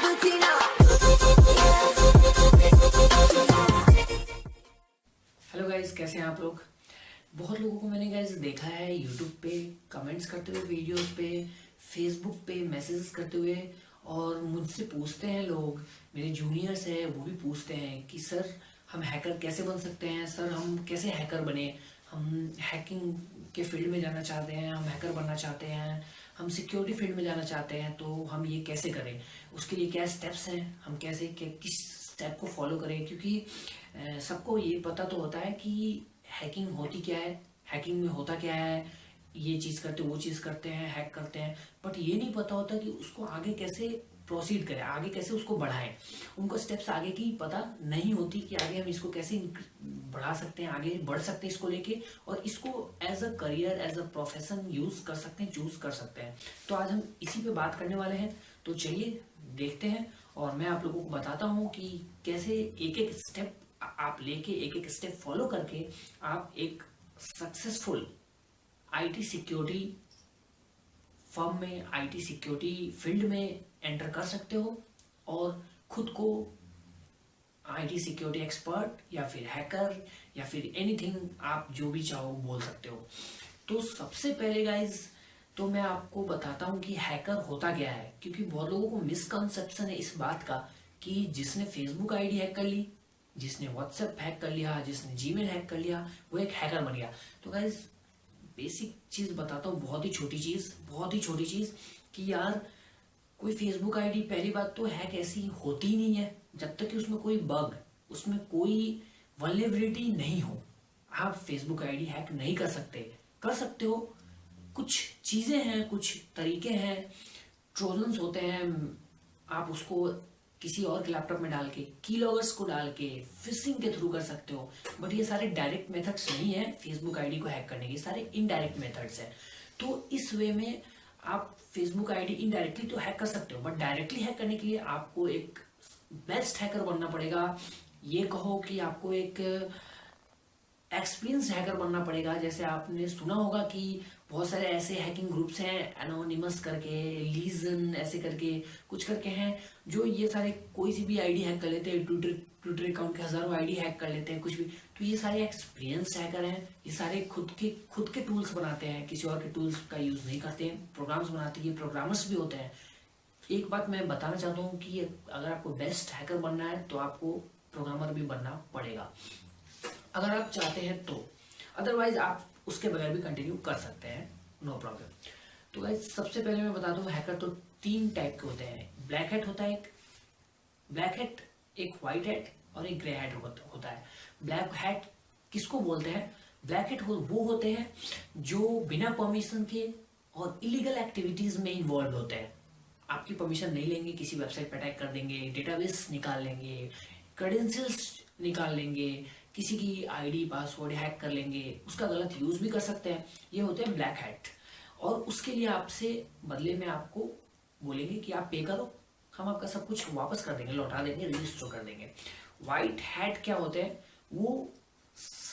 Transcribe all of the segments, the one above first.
Hello guys, कैसे हैं आप लोग। बहुत लोगों को मैंने गाइस देखा है यूट्यूब पे कमेंट्स करते हुए, वीडियोस पे, फेसबुक पे मैसेजेस करते हुए, और मुझसे पूछते हैं लोग, मेरे जूनियर्स हैं वो भी पूछते हैं कि सर हम हैकर कैसे बन सकते हैं, सर हम कैसे हैकर बने, हम हैकिंग के फील्ड में जाना चाहते हैं, हम हैकर बनना चाहते हैं, हम सिक्योरिटी फील्ड में जाना चाहते हैं, तो हम ये कैसे करें, उसके लिए क्या स्टेप्स हैं, हम कैसे किस स्टेप को फॉलो करें। क्योंकि सबको ये पता तो होता है कि हैकिंग होती क्या है, हैकिंग में होता क्या है, ये चीज़ करते वो चीज़ करते हैं, हैक करते हैं, बट ये नहीं पता होता कि उसको आगे कैसे प्रोसीड करें, आगे कैसे उसको बढ़ाएं। उनको स्टेप्स आगे की पता नहीं होती कि आगे हम इसको कैसे बढ़ा सकते हैं, आगे बढ़ सकते हैं इसको लेके, और इसको as a career, as a profession use कर सकते हैं, चूज कर सकते हैं। तो आज हम इसी पे बात करने वाले हैं, तो चलिए देखते हैं, और मैं आप लोगों को बताता हूँ कि कैसे एक एक स्टेप आप लेके, एक एक स्टेप फॉलो करके आप एक सक्सेसफुल आईटी सिक्योरिटी फर्म में, आईटी सिक्योरिटी फील्ड में एंटर कर सकते हो, और खुद को आईटी सिक्योरिटी एक्सपर्ट या फिर हैकर या फिर एनीथिंग, आप जो भी चाहो बोल सकते हो। तो सबसे पहले गाइज, तो मैं आपको बताता हूँ कि हैकर होता क्या है, क्योंकि बहुत लोगों को मिसकंसेप्शन है इस बात का कि जिसने फेसबुक आईडी हैक कर ली, जिसने व्हाट्सएप हैक कर लिया, जिसने जीमेल हैक कर लिया, वो एक हैकर बन गया। तो गाइज बेसिक चीज बताता हूँ, बहुत ही छोटी चीज, बहुत ही छोटी चीज, कि यार कोई फेसबुक आईडी, पहली बात तो हैक ऐसी होती ही नहीं है जब तक कि उसमें कोई बग, उसमें कोई वल्नरेबिलिटी नहीं हो, आप फेसबुक आईडी हैक नहीं कर सकते। कर सकते हो, कुछ चीजें हैं, कुछ तरीके हैं, ट्रोजन्स होते हैं, आप उसको किसी और के लैपटॉप में डाल के, कीलॉगर्स को डाल के, फिशिंग के थ्रू कर सकते हो। बट ये सारे डायरेक्ट मेथड्स नहीं है फेसबुक आईडी को हैक करने के, सारे इनडायरेक्ट मेथड्स हैं। तो इस वे में आप फेसबुक आईडी इनडायरेक्टली तो हैक कर सकते हो, बट डायरेक्टली हैक करने के लिए आपको एक बेस्ट हैकर बनना पड़ेगा। ये कहो कि आपको एक एक्सपीरियंस हैकर बनना पड़ेगा। जैसे आपने सुना होगा कि बहुत सारे ऐसे हैकिंग ग्रुप्स हैं, एनोनिमस करके, लीजन ऐसे करके, कुछ करके हैं, जो ये सारे कोई सी भी आईडी हैक कर लेते हैं, ट्विटर अकाउंट के हजारों आईडी हैक कर लेते हैं, कुछ भी। तो ये सारे एक्सपीरियंस हैकर हैं, ये सारे खुद के टूल्स बनाते हैं, किसी और के टूल्स का यूज नहीं करते हैं, प्रोग्राम्स बनाते हैं, ये प्रोग्रामर्स भी होते हैं। एक बात मैं बताना चाहता हूँ कि अगर आपको बेस्ट हैकर बनना है तो आपको प्रोग्रामर भी बनना पड़ेगा, अगर आप चाहते हैं तो। अदरवाइज आप उसके बगैर भी कंटिन्यू कर सकते हैं, नो प्रॉब्लम। तो गाइस सबसे पहले मैं बता दूं, हैकर तो 3 टाइप के होते हैं। ब्लैक हैट होता है, एक ब्लैक हैट, एक व्हाइट हैट, और एक ग्रे हैट होता है। ब्लैक हैट किसको बोलते हैं? ब्लैक हैट वो होते हैं जो बिना परमिशन के और इलीगल एक्टिविटीज में इन्वॉल्व होते हैं। आपकी परमिशन नहीं लेंगे, किसी वेबसाइट पर अटैक कर देंगे, डेटाबेस निकाल लेंगे, क्रेडेंशियल्स निकाल लेंगे, किसी की आईडी पासवर्ड हैक कर लेंगे, उसका गलत यूज भी कर सकते हैं। ये होते हैं ब्लैक हैट, और उसके लिए आपसे बदले में आपको बोलेंगे कि आप पे करो, हम आपका सब कुछ वापस कर देंगे, लौटा देंगे, रजिस्टर कर देंगे। व्हाइट हैट क्या होते हैं? वो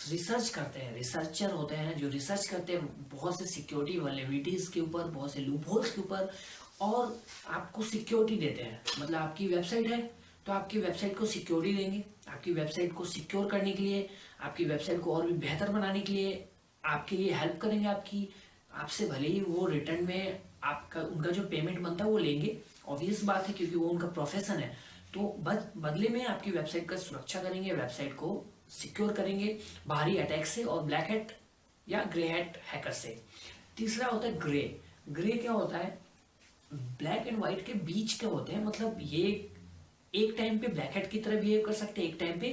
रिसर्च करते हैं, रिसर्चर होते हैं जो रिसर्च करते हैं बहुत से सिक्योरिटी वल्नरेबिलिटीज के ऊपर, बहुत से लूप होल्स के ऊपर, और आपको सिक्योरिटी देते हैं। मतलब आपकी वेबसाइट है तो आपकी वेबसाइट को सिक्योरिटी देंगे, आपकी वेबसाइट को सिक्योर करने के लिए, आपकी वेबसाइट को और भी बेहतर बनाने के लिए आपके लिए हेल्प करेंगे। आपसे भले ही वो रिटर्न में आपका उनका जो पेमेंट बनता है वो लेंगे, ऑब्वियस बात है, क्योंकि वो उनका प्रोफेशन है। तो बदले में आपकी वेबसाइट का सुरक्षा करेंगे, वेबसाइट को सिक्योर करेंगे बाहरी अटैक से, और ब्लैक हैट या ग्रे हैट हैकर से। तीसरा होता है ग्रे। ग्रे क्या होता है? ब्लैक एंड व्हाइट के बीच के होते हैं, मतलब ये एक टाइम पे ब्लैक हेड की तरह बिहेव कर सकते हैं, एक टाइम पे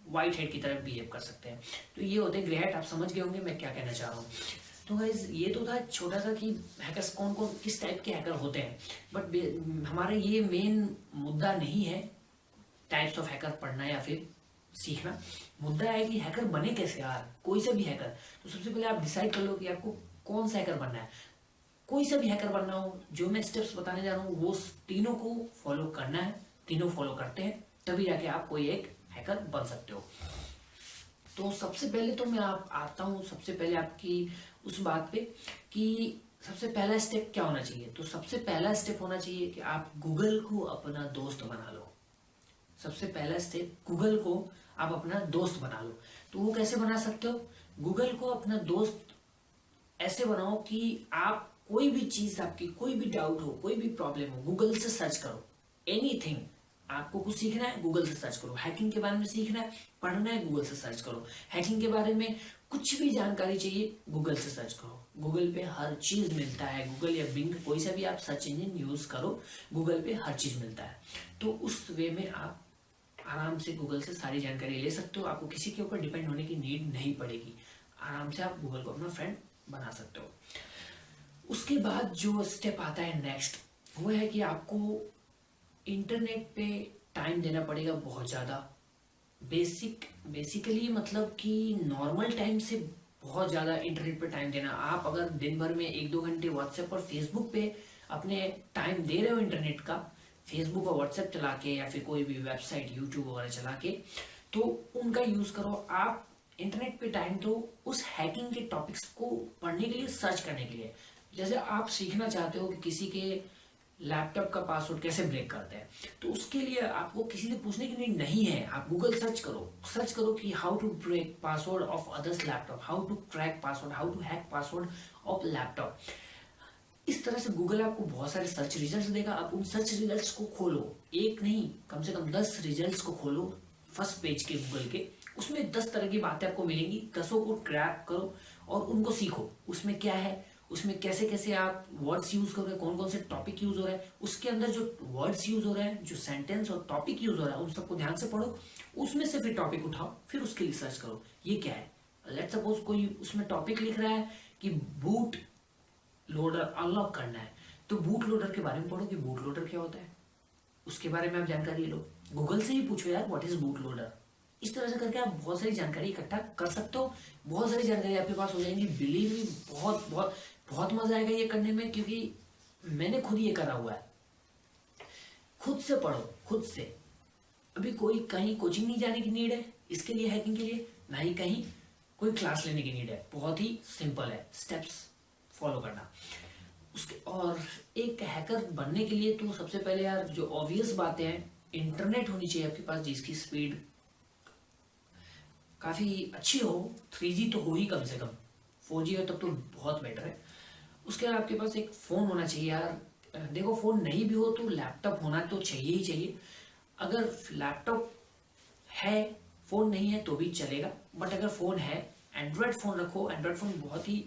व्हाइट हेड की तरह बिहेव कर सकते हैं। तो ये होते हैं ग्रे हेड। आप समझ गए होंगे मैं क्या कहना चाह रहा हूँ। तो गाइस ये तो था छोटा सा कि हैकर्स कौन कौन किस टाइप के हैकर होते हैं, बट हमारा ये मेन मुद्दा नहीं है टाइप्स ऑफ हैकर पढ़ना या फिर सीखना। मुद्दा है कि हैकर बने कैसे यार, कोई सा भी हैकर। तो सबसे पहले आप डिसाइड कर लो कि आपको कौन सा हैकर बनना है। कोई सा भी हैकर बनना हो, जो मैं स्टेप्स बताने जा रहा हूँ वो तीनों को फॉलो करना है, तीनों फॉलो करते हैं तभी जाके आप कोई एक हैकर बन सकते हो। तो सबसे पहले तो मैं आता हूँ सबसे पहले आपकी उस बात पे कि सबसे पहला स्टेप क्या होना चाहिए? तो सबसे पहला स्टेप होना चाहिए कि आप गूगल को अपना दोस्त बना लो। सबसे पहला स्टेप, गूगल को आप अपना दोस्त बना लो। तो वो कैसे बना सकते हो? गूगल को अपना दोस्त ऐसे बनाओ कि आप कोई भी चीज, आपकी कोई भी डाउट हो, कोई भी प्रॉब्लम हो, गूगल से सर्च करो। एनीथिंग, आपको कुछ सीखना है गूगल से सर्च करो। हैकिंग के बारे में सीखना है, पढ़ना है, गूगल से सर्च करो। हैकिंग के बारे में कुछ भी जानकारी चाहिए, गूगल से सर्च करो। गूगल पे हर चीज मिलता है। गूगल या बिंग, कोई सा भी आप सर्च इंजन यूज करो, गूगल पे हर चीज मिलता है। तो उस वे में आप आराम से गूगल से सारी जानकारी ले सकते हो। आपको किसी के ऊपर डिपेंड होने की नीड नहीं पड़ेगी। आराम से आप गूगल को अपना फ्रेंड बना सकते हो। उसके बाद जो स्टेप आता है नेक्स्ट, वो है कि आपको इंटरनेट पे टाइम देना पड़ेगा बहुत ज़्यादा। बेसिकली मतलब कि नॉर्मल टाइम से बहुत ज़्यादा इंटरनेट पे टाइम देना। आप अगर दिन भर में 1-2 घंटे व्हाट्सएप और फेसबुक पे अपने टाइम दे रहे हो इंटरनेट का, फेसबुक और व्हाट्सएप चला के या फिर कोई भी वेबसाइट यूट्यूब वगैरह चला के, तो उनका यूज़ करो। आप इंटरनेट पे टाइम दो उस हैकिंग के टॉपिक्स को पढ़ने के लिए, सर्च करने के लिए। जैसे आप सीखना चाहते हो कि किसी के लैपटॉप का पासवर्ड कैसे ब्रेक करते हैं, तो उसके लिए आपको किसी से पूछने की नीड नहीं है। आप गूगल सर्च करो कि how to break password of others laptop, how to crack password, how to hack password of laptop. इस तरह से गूगल आपको बहुत सारे सर्च रिजल्ट्स देगा। आप उन सर्च रिजल्ट्स को खोलो, एक नहीं कम से कम 10 रिजल्ट्स को खोलो फर्स्ट पेज के गूगल के। उसमें 10 तरह की बातें आपको मिलेंगी, 10 को क्रैक करो और उनको सीखो। उसमें क्या है, उसमें कैसे कैसे आप वर्ड्स यूज कर रहे हैं, कौन कौन से टॉपिक यूज हो रहे हैं, उसके अंदर जो वर्ड्स यूज हो रहे हैं, जो सेंटेंस और टॉपिक यूज हो रहा है, उन सबको ध्यान से पढ़ो। उसमें से फिर टॉपिक उठाओ, फिर उसके लिए सर्च करो ये क्या है। लेट सपोज कोई उसमें टॉपिक लिख रहा है कि बूट लोडर अनलॉक करना है, तो बूट लोडर के बारे में पढ़ो कि बूट लोडर क्या होता है, उसके बारे में आप जानकारी लो। गूगल से ही पूछो यार व्हाट इज बूट लोडर। इस तरह से करके आप बहुत सारी जानकारी इकट्ठा कर सकते हो। बहुत सारी जानकारी आपके पास हो जाएंगी। बिलीव मी, बहुत बहुत बहुत मजा आएगा ये करने में, क्योंकि मैंने खुद ये करा हुआ है। खुद से पढ़ो, खुद से। अभी कोई कहीं कोचिंग नहीं जाने की नीड है इसके लिए, हैकिंग के लिए, ना ही कहीं कोई क्लास लेने की नीड है। बहुत ही सिंपल है स्टेप्स फॉलो करना उसके। और एक हैकर बनने के लिए तो सबसे पहले यार जो ऑब्वियस बातें हैं, इंटरनेट होनी चाहिए आपके पास जिसकी स्पीड काफ़ी अच्छी हो। 3G तो हो ही कम से कम, 4G हो तब तो बहुत बेटर है। उसके बाद आपके पास एक फ़ोन होना चाहिए यार। देखो फ़ोन नहीं भी हो तो लैपटॉप होना तो चाहिए ही चाहिए। अगर लैपटॉप है, फ़ोन नहीं है तो भी चलेगा, बट अगर फ़ोन है, एंड्रॉयड फ़ोन रखो। एंड्रॉयड फ़ोन बहुत ही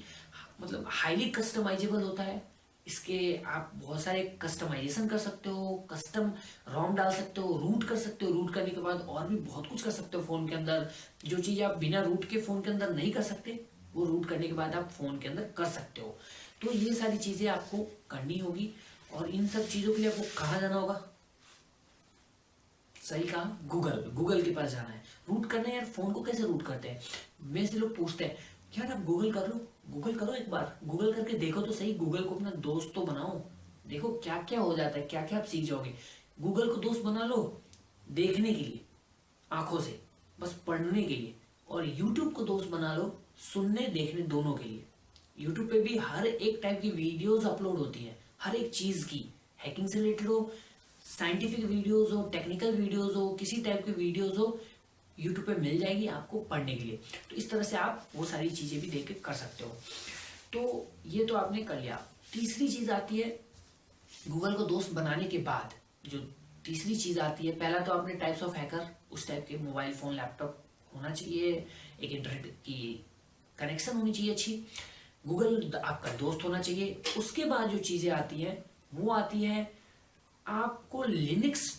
मतलब हाईली कस्टमाइजेबल होता है। इसके आप बहुत सारे कस्टमाइजेशन कर सकते हो, कस्टम रोम डाल सकते हो, रूट कर सकते हो। रूट करने के बाद और भी बहुत कुछ कर सकते हो फ़ोन के अंदर। जो चीज़ आप बिना रूट के फ़ोन के अंदर नहीं कर सकते, वो रूट करने के बाद आप फ़ोन के अंदर कर सकते हो। तो ये सारी चीज़ें आपको करनी होगी। और इन सब चीज़ों के लिए आपको कहाँ जाना होगा? सही कहा, गूगल। गूगल के पास जाना है, रूट करना है। यार फ़ोन को कैसे रूट करते हैं, मेरे से लोग पूछते हैं यार आप गूगल कर लो। गूगल करो, एक बार गूगल करके देखो तो सही। गूगल को अपना दोस्त तो बनाओ, देखो क्या क्या हो जाता है, क्या क्या आप सीख जाओगे। गूगल को दोस्त बना लो देखने के लिए, आंखों से, बस पढ़ने के लिए। और यूट्यूब को दोस्त बना लो सुनने देखने दोनों के लिए। यूट्यूब पे भी हर एक टाइप की वीडियोस अपलोड होती है, हर एक चीज की, हैकिंग से रिलेटेड हो, साइंटिफिक वीडियोस हो, टेक्निकल वीडियोस हो, किसी टाइप की वीडियोस हो, यूट्यूब पे मिल जाएगी आपको पढ़ने के लिए। तो इस तरह से आप वो सारी चीजें भी देख के कर सकते हो। तो ये तो आपने कर लिया। तीसरी चीज आती है गूगल को दोस्त बनाने के बाद, जो तीसरी चीज आती है, पहला तो आपने टाइप्स ऑफ हैकर, उस टाइप के मोबाइल फोन लैपटॉप होना चाहिए, एक इंटरनेट की कनेक्शन होनी चाहिए अच्छी, गूगल आपका दोस्त होना चाहिए। उसके बाद जो चीजें आती हैं वो आती है आपको लिनक्स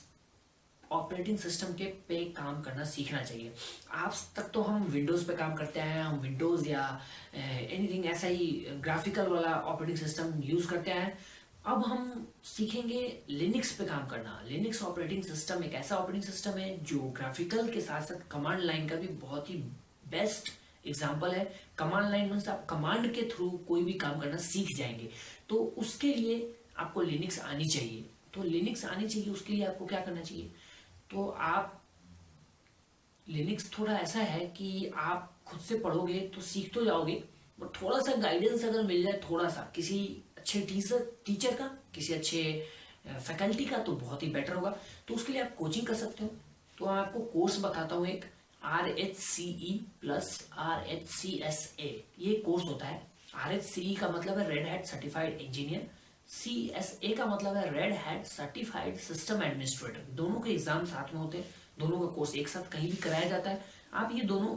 ऑपरेटिंग सिस्टम के पे काम करना सीखना चाहिए। आज तक तो हम विंडोज़ पे काम करते हैं, हम विंडोज़ या एनीथिंग ऐसा ही ग्राफिकल वाला ऑपरेटिंग सिस्टम यूज़ करते हैं। अब हम सीखेंगे लिनक्स पे काम करना। लिनक्स ऑपरेटिंग सिस्टम एक ऐसा ऑपरेटिंग सिस्टम है जो ग्राफिकल के साथ साथ कमांड लाइन का भी बहुत ही बेस्ट एग्जाम्पल है। कमांड लाइन मीन्स आप कमांड के थ्रू कोई भी काम करना सीख जाएंगे। तो उसके लिए आपको लिनक्स आनी चाहिए। तो लिनक्स आनी चाहिए, उसके लिए आपको क्या करना चाहिए? तो आप लिनक्स थोड़ा ऐसा है कि आप खुद से पढ़ोगे तो सीख तो जाओगे, बट थोड़ा सा गाइडेंस अगर मिल जाए, थोड़ा सा किसी अच्छे टीचर का, किसी अच्छे फैकल्टी का, तो बहुत ही बेटर होगा। तो उसके लिए आप कोचिंग कर सकते हो। तो मैं आपको कोर्स बताता हूँ एक, RHCE प्लस RHCSA, ये कोर्स होता है। RHCE का मतलब है red hat certified engineer, CSA का मतलब है red hat certified system administrator. दोनों के एग्जाम साथ में होते हैं, दोनों का कोर्स एक साथ कहीं भी कराया जाता है। आप ये दोनों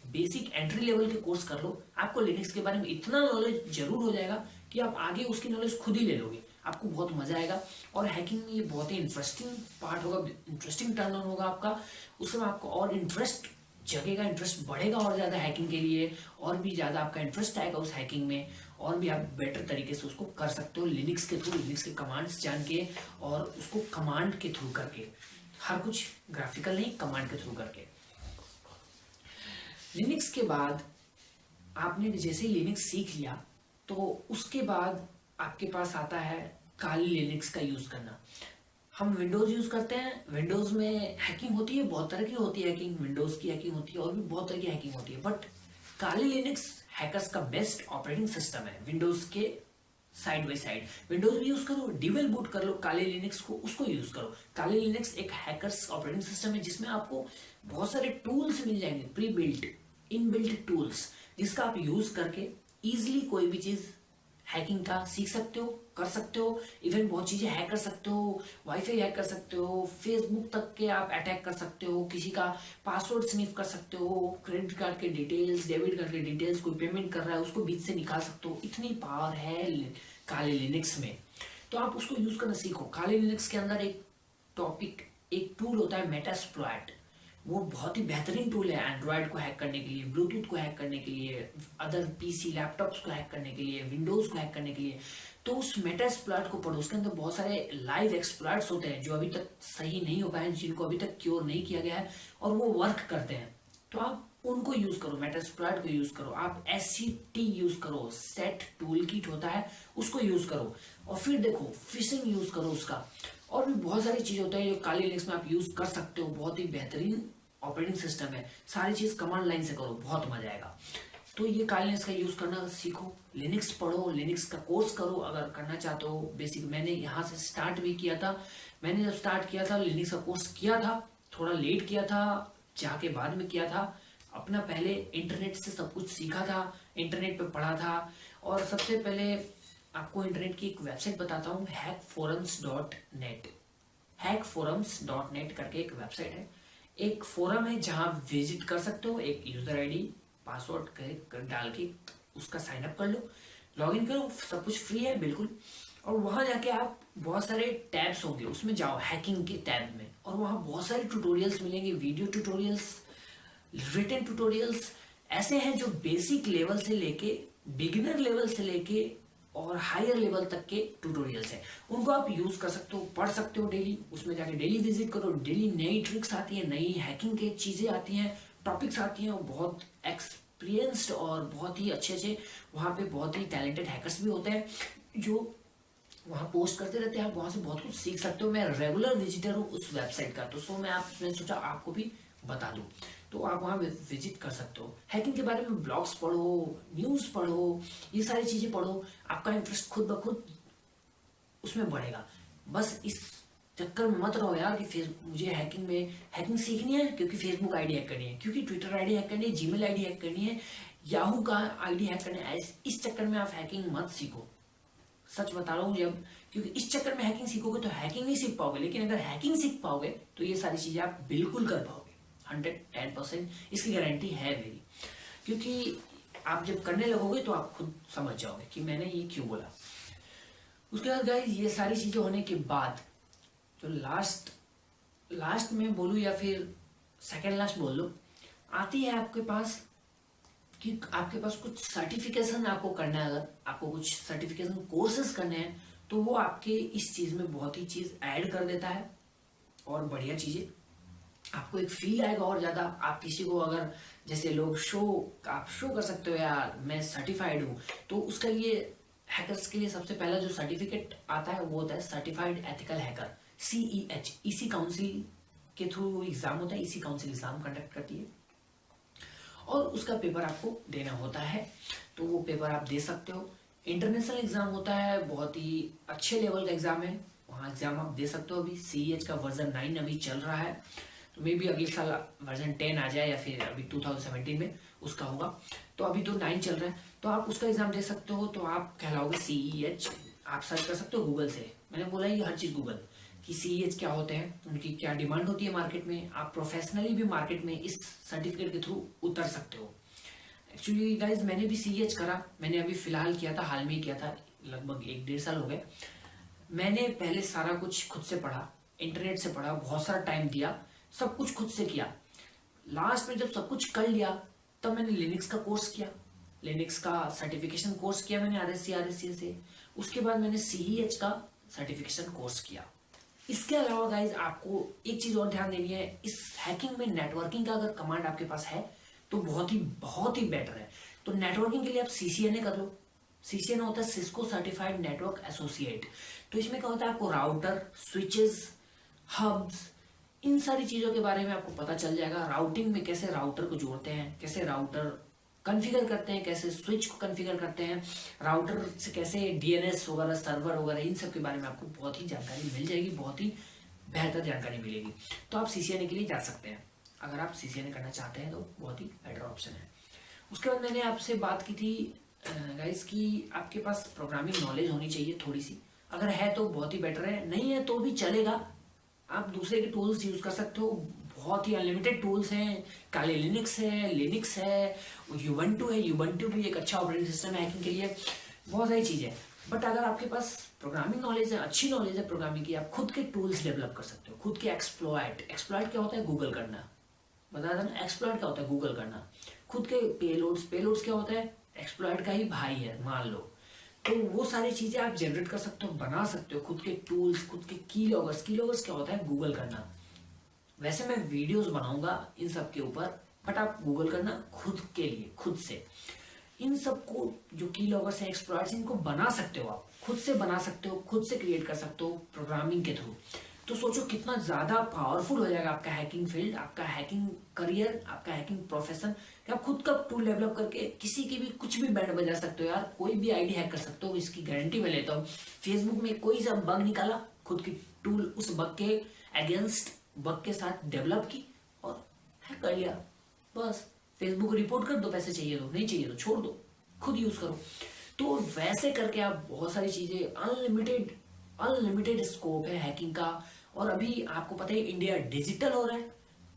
बेसिक एंट्री लेवल के कोर्स कर लो, आपको लिनक्स के बारे में इतना नॉलेज जरूर हो जाएगा कि आप आगे उसकी नॉलेज खुद ही ले लोगे, आपको बहुत मजा आएगा। और हैकिंग में ये बहुत ही इंटरेस्टिंग पार्ट होगा, इंटरेस्टिंग टर्न ऑन होगा आपका। उसमें आपको और इंटरेस्ट जगेगा, इंटरेस्ट बढ़ेगा और ज़्यादा हैकिंग के लिए, और भी ज़्यादा आपका इंटरेस्ट आएगा उस हैकिंग में, और भी आप बेटर तरीके से उसको कर सकते हो लिनक्स के थ्रू, लिनक्स के कमांड्स जान के और उसको कमांड के थ्रू करके, हर कुछ ग्राफिकल नहीं, कमांड के थ्रू करके। लिनक्स के बाद आपने जैसे ही लिनक्स सीख लिया तो उसके बाद आपके पास आता है काली लिनक्स का यूज करना। हम विंडोज यूज करते हैं, विंडोज में हैकिंग होती है, बहुत तरह की होती है हैकिंग, विंडोज की हैकिंग होती है और भी बहुत तरह की हैकिंग होती है। बट काली लिनक्स हैकर्स का बेस्ट ऑपरेटिंग सिस्टम है, विंडोज के साइड बाई साइड। विंडोज भी यूज करो, डिवेल बूट कर लो काली लिनक्स को, उसको यूज करो। काली लिनक्स एक हैकर्स ऑपरेटिंग सिस्टम है जिसमें आपको बहुत सारे टूल्स मिल जाएंगे, प्री बिल्ट इनबिल्ट टूल्स, जिसका आप यूज करके इजिली कोई भी चीज हैकिंग का सीख सकते हो, कर सकते हो। इवन बहुत चीजें हैक कर सकते हो, वाईफाई हैक कर सकते हो, फेसबुक तक के आप अटैक कर सकते हो, किसी का पासवर्ड स्निफ कर सकते हो, क्रेडिट कार्ड के डिटेल्स, डेबिट कार्ड के डिटेल्स, कोई पेमेंट कर रहा है उसको बीच से निकाल सकते हो। इतनी पावर है काले लिनक्स में, तो आप उसको यूज करना सीखो। काले लिनक्स के अंदर एक टूल होता है मेटास्प्लॉइट, वो बहुत ही बेहतरीन टूल है एंड्रॉयड को हैक करने के लिए, ब्लूटूथ को हैक करने के लिए, अदर पीसी लैपटॉप्स को हैक करने के लिए, विंडोज को हैक करने के लिए। तो उस मेटास्प्लॉइट को पढ़ो, उसके अंदर बहुत सारे लाइव एक्सप्लॉइट्स होते हैं जो अभी तक सही नहीं हो पाए, जिनको अभी तक क्योर नहीं किया गया है और वो वर्क करते हैं। तो आप उनको यूज करो, मेटास्प्लॉइट को यूज करो, आप SCT यूज करो, सेट टूल किट होता है उसको यूज करो, और फिर देखो फिशिंग यूज करो उसका। और भी बहुत सारी चीज होता है जो काली लिनक्स में आप यूज कर सकते हो, बहुत ही बेहतरीन ऑपरेटिंग सिस्टम है। सारी चीज कमांड लाइन से करो, बहुत मजा आएगा। तो ये काली लिनक्स का यूज करना सीखो, लिनक्स पढ़ो, लिनक्स का कोर्स करो अगर करना चाहते हो। बेसिक मैंने यहाँ से स्टार्ट भी किया था, मैंने जब स्टार्ट किया था लिनक्स का कोर्स किया था, थोड़ा लेट किया था, जाके बाद में किया था। अपना पहले इंटरनेट से सब कुछ सीखा था, इंटरनेट पे पढ़ा था। और सबसे पहले आपको इंटरनेट की एक वेबसाइट बताता हूँ, hackforums.net। hackforums.net करके एक वेबसाइट है, एक फोरम है जहां आप विजिट कर सकते हो, एक यूजर आईडी पासवर्ड डाल के उसका साइन अप कर लो, लॉग इन करो, सब कुछ फ्री है बिल्कुल। और वहां जाके आप बहुत सारे टैब्स होंगे, उसमें जाओ हैकिंग के टैब में, और वहां बहुत सारे ट्यूटोरियल्स मिलेंगे, वीडियो ट्यूटोरियल्स, रिटन ट्यूटोरियल्स ऐसे हैं जो बेसिक लेवल से लेके, बिगिनर लेवल से लेके और हायर लेवल तक के ट्यूटोरियल्स हैं। उनको आप यूज कर सकते हो, पढ़ सकते हो डेली, उसमें जाके डेली विजिट करो, डेली नई ट्रिक्स आती है, नई हैकिंग के चीजें आती हैं, टॉपिक्स आती हैं, और बहुत एक्सपीरियंस्ड और बहुत ही अच्छे अच्छे वहाँ पे बहुत ही टैलेंटेड हैकर्स भी होते हैं जो वहाँ पोस्ट करते रहते हैं। आप वहाँ से बहुत कुछ सीख सकते हो। मैं रेगुलर विजिटर हूँ उस वेबसाइट का, तो सो मैंने सोचा आपको भी बता दूं, तो आप वहाँ विजिट कर सकते हो। हैकिंग के बारे में ब्लॉग्स पढ़ो, न्यूज़ पढ़ो, ये सारी चीज़ें पढ़ो, आपका इंटरेस्ट खुद ब खुद उसमें बढ़ेगा। बस इस चक्कर में मत रहो यार कि मुझे हैकिंग सीखनी है क्योंकि फेसबुक आईडी हैक करनी है, क्योंकि ट्विटर आईडी हैक करनी है, जीमेल आईडी हैक करनी है, याहू का आईडी हैक करना है। इस चक्कर में आप हैकिंग मत सीखो, सच बता रहा हूँ। जब क्योंकि इस चक्कर में हैकिंग सीखोगे तो हैकिंग नहीं सीख पाओगे, लेकिन अगर हैकिंग सीख पाओगे तो ये सारी चीजें आप बिल्कुल कर पाओगे, 110% इसकी गारंटी है मेरी। क्योंकि आप जब करने लगोगे तो आप खुद समझ जाओगे कि मैंने ये क्यों बोला। उसके बाद गाइस ये सारी चीजें होने के बाद जो लास्ट में बोलूँ या फिर सेकेंड लास्ट बोल लो, आती है आपके पास कि आपके पास कुछ सर्टिफिकेशन आपको करना है। अगर आपको कुछ सर्टिफिकेशन कोर्सेज करने हैं तो वो आपके इस चीज में बहुत ही चीज ऐड कर देता है और बढ़िया चीजें, आपको एक फील आएगा और ज्यादा। आप किसी को अगर जैसे लोग आप शो कर सकते हो यार मैं सर्टिफाइड हूँ, तो उसका लिए हैकर्स के लिए सबसे पहला जो सर्टिफिकेट आता है वो होता है सर्टिफाइड एथिकल हैकर, CEH। इसी काउंसिल के थ्रू एग्जाम होता है, इसी काउंसिल एग्जाम कंडक्ट करती है और उसका पेपर आपको देना होता है। तो वो पेपर आप दे सकते हो। इंटरनेशनल एग्जाम होता है, बहुत ही अच्छे लेवल का एग्जाम है, वहाँ एग्जाम आप दे सकते हो। अभी CEH का वर्जन 9 अभी चल रहा है, तो मे बी अगले साल वर्जन 10 आ जाए या फिर अभी 2017 में उसका होगा। तो अभी तो 9 चल रहा है, तो आप उसका एग्जाम दे सकते हो, तो आप कहलाओगे CEH। आप सर्च कर सकते हो गूगल से, मैंने बोला ये हर चीज़ गूगल कि CEH क्या होते हैं, उनकी क्या डिमांड होती है मार्केट में, आप प्रोफेशनली भी मार्केट में इस सर्टिफिकेट के थ्रू उतर सकते हो। एक्चुअली गाइज मैंने भी CEH करा, मैंने अभी फिलहाल किया था, हाल में ही किया था, लगभग 1-1.5 साल हो गए। मैंने पहले सारा कुछ खुद से पढ़ा, इंटरनेट से पढ़ा, बहुत सारा टाइम दिया, सब कुछ खुद से किया। लास्ट में जब सब कुछ कर लिया, तब मैंने लिनक्स का कोर्स किया, लिनक्स का सर्टिफिकेशन कोर्स किया मैंने RSC से। उसके बाद मैंने CEH का सर्टिफिकेशन कोर्स किया। इसके अलावा गाइज आपको एक चीज और ध्यान देनी है, इस हैकिंग में नेटवर्किंग का अगर कमांड आपके पास है तो बहुत ही बेटर है। तो नेटवर्किंग के लिए आप CCNA कर लो। CCNA होता है सिस्को सर्टिफाइड नेटवर्क एसोसिएट। तो इसमें क्या होता है, आपको राउटर, स्विचेस, हब्स, इन सारी चीजों के बारे में आपको पता चल जाएगा। राउटिंग में कैसे राउटर को जोड़ते हैं, कैसे राउटर कॉन्फ़िगर करते हैं, कैसे स्विच को कॉन्फ़िगर करते हैं, राउटर से कैसे DNS वगैरह, सर्वर वगैरह, इन सब के बारे में आपको बहुत ही जानकारी मिल जाएगी, बहुत ही बेहतर जानकारी मिलेगी। तो आप CCNA के लिए जा सकते हैं, अगर आप CCNA करना चाहते हैं तो बहुत ही बेटर ऑप्शन है। उसके बाद मैंने आपसे बात की थी गाइस कि आपके पास प्रोग्रामिंग नॉलेज होनी चाहिए थोड़ी सी, अगर है तो बहुत ही बेटर है, नहीं है तो भी चलेगा, आप दूसरे के टूल्स यूज कर सकते हो। बहुत ही अनलिमिटेड टूल्स हैं, काले लिनक्स है, यूबंटू है। यूबंटू भी एक अच्छा ऑपरेटिंग सिस्टम है हैकिंग के लिए, बहुत सारी चीज़ें हैं। बट अगर आपके पास प्रोग्रामिंग नॉलेज है, अच्छी नॉलेज है प्रोग्रामिंग की, आप खुद के टूल्स डेवलप कर सकते हो, खुद के एक्सप्लॉइट क्या होता है, गूगल करना, बताया था ना, एक्सप्लॉइट क्या होता है, गूगल करना। खुद के पेलोड्स क्या होता है, एक्सप्लॉइट का ही भाई है मान लो। तो वो सारी चीजें आप जनरेट कर सकते हो, बना सकते हो, खुद के टूल्स, खुद के कीलॉगर्स क्या होता है, गूगल करना। वैसे मैं वीडियोस बनाऊंगा इन सब के ऊपर, बट आप गूगल करना खुद के लिए, खुद से इन सबको, जो कीलॉगर्स हैं, एक्सप्लॉइट्स, इनको बना सकते हो, आप खुद से बना सकते हो, खुद से क्रिएट कर सकते हो प्रोग्रामिंग के थ्रू। तो सोचो कितना ज्यादा पावरफुल हो जाएगा आपका हैकिंग फील्ड, आपका हैकिंग करियर, आपका हैकिंग प्रोफेशन, कि आप खुद का टूल डेवलप करके किसी की भी कुछ भी बैंड बजा सकते हो यार, कोई भी आईडी हैक कर सकते हो, इसकी गारंटी मैं लेता हूँ। फेसबुक में कोई सा बग निकाला, खुद की टूल उस बग के अगेंस्ट, बग के साथ डेवलप की और हैक कर लिया, बस फेसबुक को रिपोर्ट कर दो, पैसे चाहिए तो, नहीं चाहिए तो छोड़ दो, खुद यूज करो। तो वैसे करके आप बहुत सारी चीजें, अनलिमिटेड स्कोप है हैकिंग का। और अभी आपको पता है इंडिया डिजिटल हो रहा है,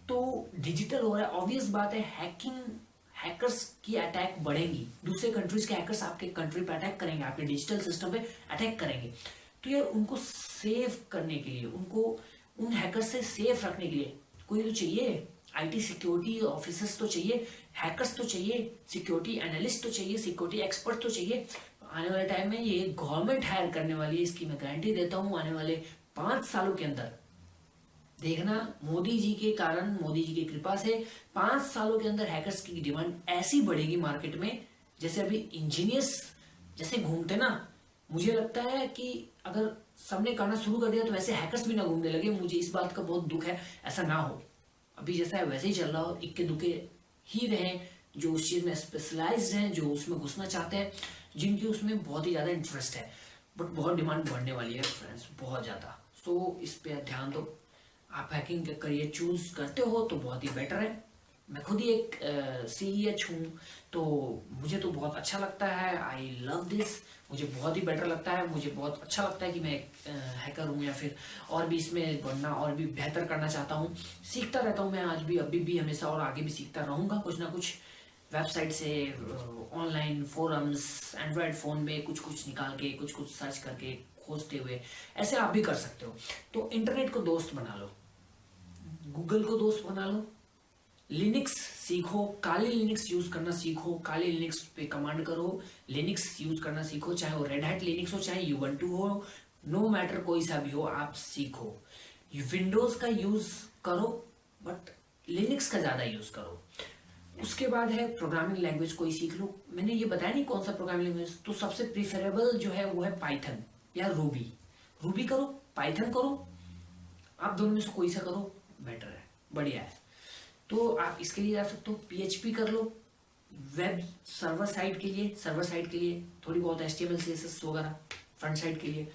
तो डिजिटल हो रहा है, ऑब्वियस बात है हैकर्स की अटैक बढ़ेंगी, दूसरे कंट्रीज के हैकर्स आपके कंट्री पे अटैक करेंगे, आपके डिजिटल सिस्टम पे अटैक करेंगे। तो यार उनको सेव करने के लिए, उनको उन हैकर से सेफ रखने के लिए कोई तो चाहिए, IT सिक्योरिटी ऑफिसर्स तो चाहिए, हैकर्स तो चाहिए, सिक्योरिटी एनालिस्ट तो चाहिए, सिक्योरिटी एक्सपर्ट तो चाहिए। आने वाले टाइम में ये गवर्नमेंट हायर करने वाली है, इसकी मैं गारंटी देता हूँ। आने वाले 5 सालों के अंदर देखना, मोदी जी के कारण, मोदी जी की कृपा से 5 सालों के अंदर हैकर्स की डिमांड ऐसी बढ़ेगी मार्केट में, जैसे अभी इंजीनियर्स जैसे घूमते ना, मुझे लगता है कि अगर सबने करना शुरू कर दिया तो वैसे हैकर्स भी ना घूमने लगे। मुझे इस बात का बहुत दुख है, ऐसा ना हो, अभी जैसा है वैसे ही चल रहा हो, इक्के दुक्के ही रहें जो उस चीज में स्पेशलाइज्ड हैं, जो उसमें घुसना चाहते हैं, जिनकी उसमें बहुत ही ज्यादा इंटरेस्ट है। बट बहुत डिमांड बढ़ने वाली है फ्रेंड्स, बहुत ज्यादा। सो इस पे ध्यान दो, आप हैकिंग का करियर चूज करते हो तो बहुत ही बेटर है। मैं खुद ही एक CEH हूँ, तो मुझे तो बहुत अच्छा लगता है, आई लव दिस, मुझे बहुत ही बेटर लगता है, मुझे बहुत अच्छा लगता है कि मैं एक हैकर हूँ, या फिर और भी इसमें बढ़ना और भी बेहतर करना चाहता हूँ। सीखता रहता हूँ मैं, आज भी, अभी भी, हमेशा, और आगे भी सीखता रहूँगा कुछ ना कुछ, वेबसाइट से, ऑनलाइन फोरम्स, एंड्रॉयड फ़ोन में कुछ कुछ निकाल के, कुछ कुछ सर्च करके, खोजते हुए, ऐसे आप भी कर सकते हो। तो इंटरनेट को दोस्त बना लो, गूगल को दोस्त बना लो, लिनक्स सीखो, काले लिनक्स यूज करना सीखो, काले लिनक्स पे कमांड करो, लिनक्स यूज करना सीखो, चाहे वो रेड हैट लिनक्स हो, चाहे यूबंटू हो, नो मैटर कोई सा भी हो, आप सीखो। विंडोज का यूज करो बट लिनक्स का ज्यादा यूज करो। उसके बाद है प्रोग्रामिंग लैंग्वेज कोई सीख लो, मैंने ये बताया नहीं कौन सा प्रोग्रामिंग लैंग्वेज, तो सबसे प्रीफरेबल जो है वो है पाइथन या रूबी। रूबी करो, पाइथन करो, आप दोनों में से कोई सा करो, बेटर है, बढ़िया है। तो आप इसके लिए जा सकते हो, PHP कर लो, वेब सर्वर साइड के लिए थोड़ी बहुत HTML CSS वगैरह फ्रंट साइड के लिए,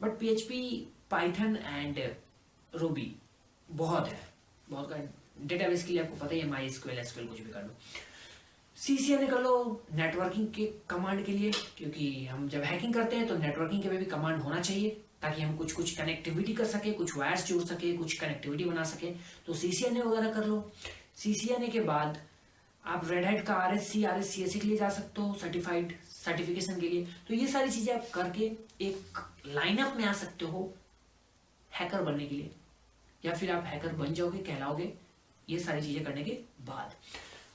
but PHP, Python and Ruby बहुत का डेटाबेस के लिए आपको पता ही है, MySQL, SQL कुछ भी कर लो। CCNA कर लो नेटवर्किंग के कमांड के लिए, क्योंकि हम जब हैकिंग करते हैं तो नेटवर्किंग के भी कमांड होना चाहिए ताकि हम कुछ कनेक्टिविटी कर सके, कुछ वायर्स जोड़ सके, कुछ कनेक्टिविटी बना सके, तो CCNA वगैरह कर लो। CCNA के बाद आप रेड हैट का RSC के लिए जा सकते हो, सर्टिफिकेशन के लिए। तो ये सारी चीजें आप करके एक लाइनअप में आ सकते हो हैकर बनने के लिए, या फिर आप हैकर बन जाओगे, कहलाओगे ये सारी चीजें करने के बाद।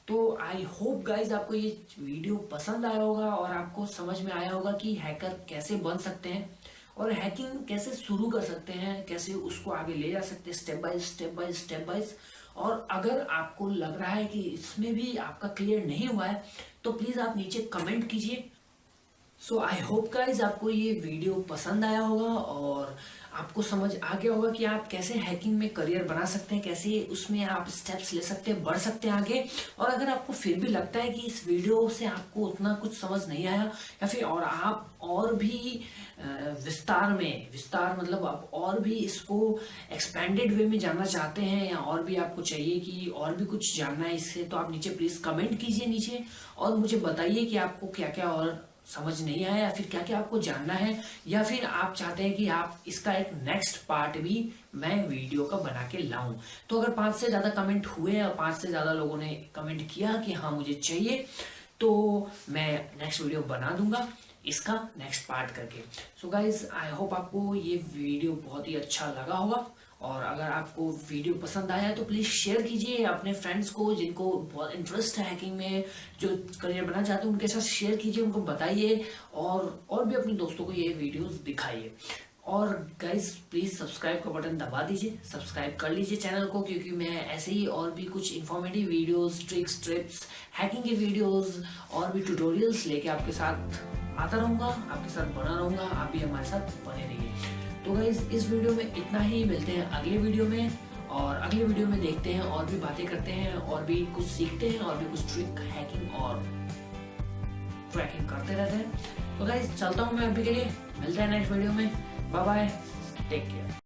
तो आई होप गाइज आपको ये वीडियो पसंद आया होगा और आपको समझ में आया होगा कि हैकर कैसे बन सकते हैं और हैकिंग कैसे शुरू कर सकते हैं, कैसे उसको आगे ले जा सकते हैं स्टेप बाय। और अगर आपको लग रहा है कि इसमें भी आपका क्लियर नहीं हुआ है तो प्लीज आप नीचे कमेंट कीजिए। सो आई होप गाइज आपको ये वीडियो पसंद आया होगा और आपको समझ आ गया होगा कि आप कैसे हैकिंग में करियर बना सकते हैं, कैसे उसमें आप स्टेप्स ले सकते हैं, बढ़ सकते हैं आगे। और अगर आपको फिर भी लगता है कि इस वीडियो से आपको उतना कुछ समझ नहीं आया, या फिर और आप और भी विस्तार मतलब आप और भी इसको एक्सपेंडेड वे में जानना चाहते हैं, या और भी आपको चाहिए कि और भी कुछ जानना है इससे, तो आप नीचे प्लीज कमेंट कीजिए नीचे और मुझे बताइए कि आपको क्या क्या और समझ नहीं आया, या फिर क्या क्या आपको जानना है, या फिर आप चाहते हैं कि आप इसका एक नेक्स्ट पार्ट भी मैं वीडियो का बना के लाऊं। तो अगर 5 से ज्यादा कमेंट हुए और 5 से ज्यादा लोगों ने कमेंट किया कि हाँ मुझे चाहिए, तो मैं नेक्स्ट वीडियो बना दूंगा इसका नेक्स्ट पार्ट करके। सो गाइज आई होप आपको ये वीडियो बहुत ही अच्छा लगा होगा, और अगर आपको वीडियो पसंद आया है तो प्लीज शेयर कीजिए अपने फ्रेंड्स को जिनको बहुत इंटरेस्ट है हैकिंग में, जो करियर बनाना चाहते हैं उनके साथ शेयर कीजिए, उनको बताइए और भी अपने दोस्तों को ये वीडियोस दिखाइए। और गाइज प्लीज सब्सक्राइब का बटन दबा दीजिए, सब्सक्राइब कर लीजिए चैनल को, क्योंकि मैं ऐसे ही और भी कुछ informative videos, tricks, tips, hacking के वीडियोस और भी ट्यूटोरियल्स लेके आपके साथ आता रहूंगा, आपके साथ बना रहूंगा, आप भी हमारे साथ बने रहिए। तो गाइस इस वीडियो में इतना ही, मिलते हैं अगले वीडियो में, और अगले वीडियो में देखते हैं और भी बातें करते हैं और भी कुछ सीखते हैं और भी कुछ ट्रिक, हैकिंग और ट्रैकिंग करते रहते हैं। तो गाइस चलता हूँ मैं अभी के लिए, मिलते हैं नेक्स्ट वीडियो में, बाय बाय, टेक केयर।